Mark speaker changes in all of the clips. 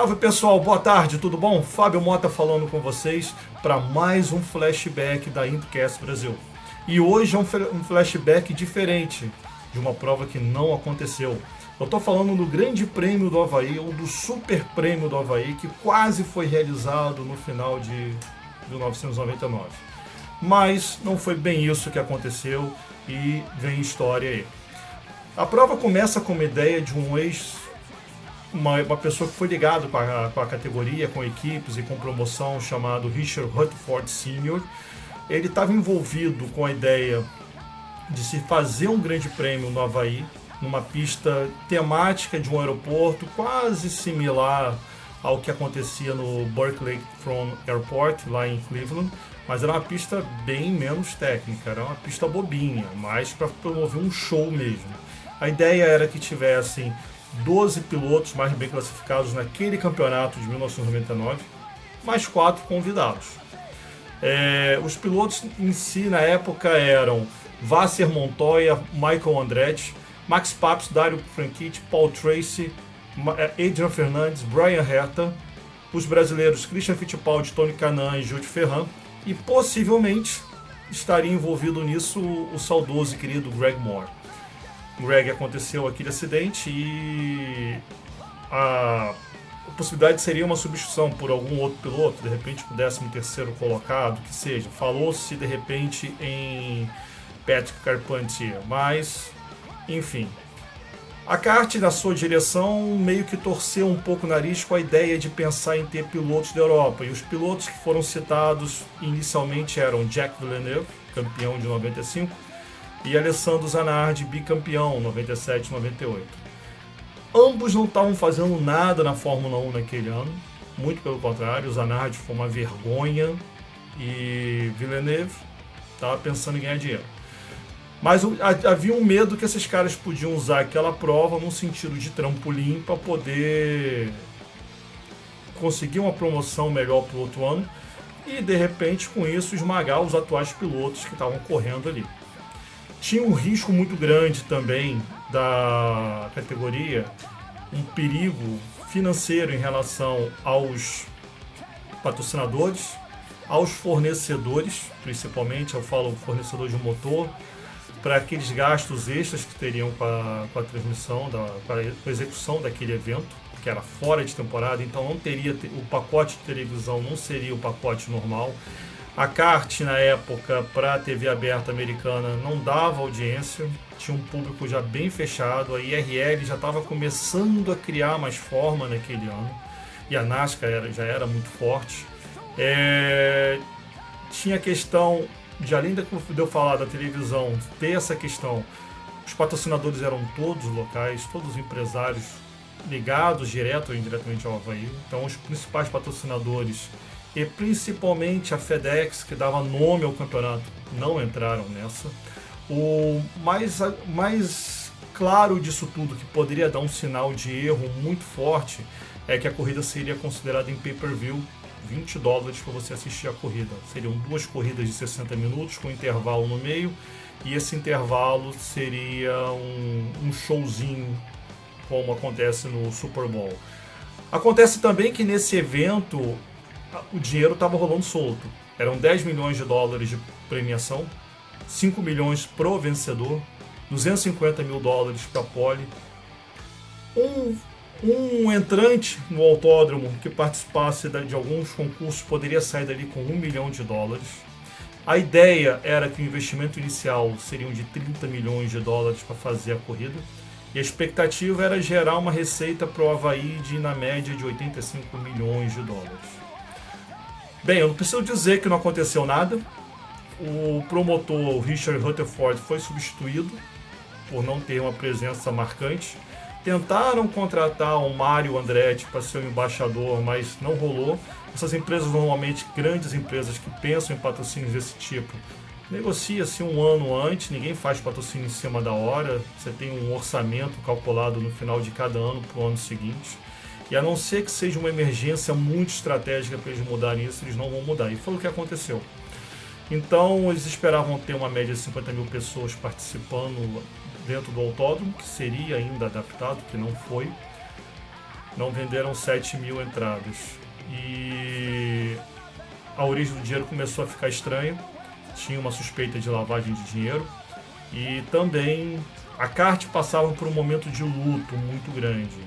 Speaker 1: Salve pessoal, boa tarde, tudo bom? Fábio Mota falando com vocês para mais um flashback da IndyCast Brasil. E hoje é um flashback diferente, de uma prova que não aconteceu. Eu estou falando do Grande Prêmio do Havaí, ou do Super Prêmio do Havaí, que quase foi realizado no final de 1999. Mas não foi bem isso que aconteceu e vem história aí. A prova começa com uma ideia de uma pessoa que foi ligado com a categoria, com equipes e com promoção, chamado Richard Rutherford Sr. Ele estava envolvido com a ideia de se fazer um grande prêmio no Havaí, numa pista temática de um aeroporto quase similar ao que acontecia no Berkeley From Airport, lá em Cleveland, mas era uma pista bem menos técnica, era uma pista bobinha, mais para promover um show mesmo. A ideia era que tivessem 12 pilotos mais bem classificados naquele campeonato de 1999, mais 4 convidados. Os pilotos em si, na época, eram Vasser Montoya, Michael Andretti, Max Papis, Dario Franchitti, Paul Tracy, Adrian Fernandes, Brian Herta, os brasileiros Christian Fittipaldi, Tony Kanaan e Jules Ferrand, e possivelmente estaria envolvido nisso o saudoso e querido Greg Moore. Greg, aconteceu aquele acidente e a possibilidade seria uma substituição por algum outro piloto, de repente o 13º colocado, que seja. Falou-se de repente em Patrick Carpentier, mas enfim. A kart, na sua direção, meio que torceu um pouco o nariz com a ideia de pensar em ter pilotos da Europa, e os pilotos que foram citados inicialmente eram Jack Villeneuve, campeão de 95, e Alessandro Zanardi, bicampeão, 97 e 98. Ambos não estavam fazendo nada na Fórmula 1 naquele ano, muito pelo contrário, o Zanardi foi uma vergonha e Villeneuve estava pensando em ganhar dinheiro. Mas havia um medo que esses caras podiam usar aquela prova num sentido de trampolim para poder conseguir uma promoção melhor para o outro ano e, de repente, com isso, esmagar os atuais pilotos que estavam correndo ali. Tinha um risco muito grande também da categoria, um perigo financeiro em relação aos patrocinadores, aos fornecedores, principalmente, eu falo fornecedor de motor, para aqueles gastos extras que teriam com a transmissão, com a execução daquele evento, que era fora de temporada, então não teria o pacote de televisão, não seria o pacote normal. A kart, na época, para a TV aberta americana, não dava audiência, tinha um público já bem fechado, a IRL já estava começando a criar mais forma naquele ano, e a NASCAR já era muito forte. Tinha a questão de, além de eu falar da televisão, ter essa questão, os patrocinadores eram todos locais, todos empresários ligados direto ou indiretamente ao Havaí, então os principais patrocinadores e principalmente a FedEx, que dava nome ao campeonato, não entraram nessa. O mais claro disso tudo, que poderia dar um sinal de erro muito forte, é que a corrida seria considerada em pay-per-view, $20 para você assistir a corrida. Seriam 2 corridas de 60 minutos com intervalo no meio, e esse intervalo seria um showzinho, como acontece no Super Bowl. Acontece também que nesse evento o dinheiro estava rolando solto. Eram $10 milhões de premiação, 5 milhões pro vencedor, $250 mil para a pole. Um entrante no autódromo que participasse de alguns concursos poderia sair dali com $1 milhão. A ideia era que o investimento inicial seriam de $30 milhões para fazer a corrida, e a expectativa era gerar uma receita para o Havaí de, na média, de $85 milhões. Bem, eu não preciso dizer que não aconteceu nada. O promotor Richard Rutherford foi substituído por não ter uma presença marcante. Tentaram contratar o Mario Andretti para ser o embaixador, mas não rolou. Essas empresas, normalmente grandes empresas que pensam em patrocínios desse tipo, negocia-se um ano antes, ninguém faz patrocínio em cima da hora, você tem um orçamento calculado no final de cada ano para o ano seguinte. E a não ser que seja uma emergência muito estratégica para eles mudarem isso, eles não vão mudar. E foi o que aconteceu. Então eles esperavam ter uma média de 50 mil pessoas participando dentro do autódromo, que seria ainda adaptado, que não foi. não venderam 7 mil entradas. E a origem do dinheiro começou a ficar estranha, tinha uma suspeita de lavagem de dinheiro, e também a kart passava por um momento de luto muito grande.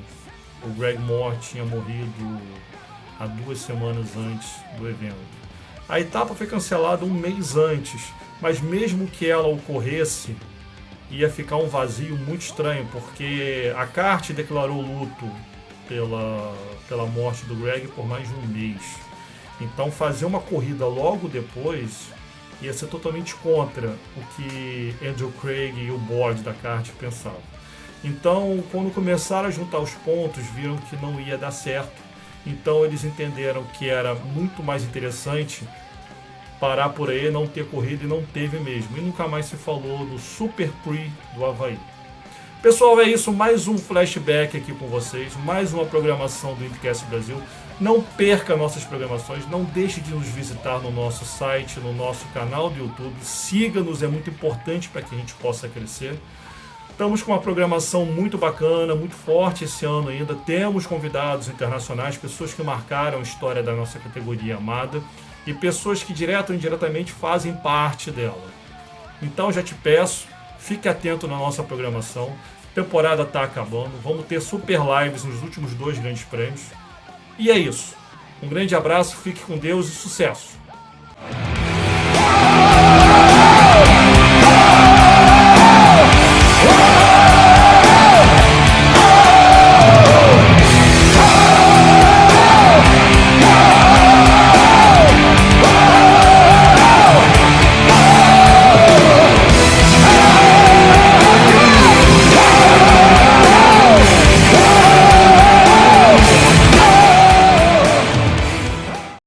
Speaker 1: O Greg Moore tinha morrido há 2 semanas antes do evento. A etapa foi cancelada um mês antes, mas mesmo que ela ocorresse, ia ficar um vazio muito estranho, porque a kart declarou luto pela morte do Greg por mais de um mês. Então fazer uma corrida logo depois ia ser totalmente contra o que Andrew Craig e o board da kart pensavam. Então, quando começaram a juntar os pontos, viram que não ia dar certo. Então eles entenderam que era muito mais interessante parar por aí, não ter corrida, e não teve mesmo. E nunca mais se falou no Super Prix do Havaí. Pessoal, é isso, mais um flashback aqui com vocês, mais uma programação do IndyCast Brasil. Não perca nossas programações, não deixe de nos visitar no nosso site, no nosso canal do YouTube. Siga-nos, é muito importante para que a gente possa crescer. Estamos com uma programação muito bacana, muito forte esse ano ainda. Temos convidados internacionais, pessoas que marcaram a história da nossa categoria amada e pessoas que direto ou indiretamente fazem parte dela. Então já te peço, fique atento na nossa programação. A temporada está acabando, vamos ter super lives nos últimos 2 grandes prêmios. E é isso. Um grande abraço, fique com Deus e sucesso!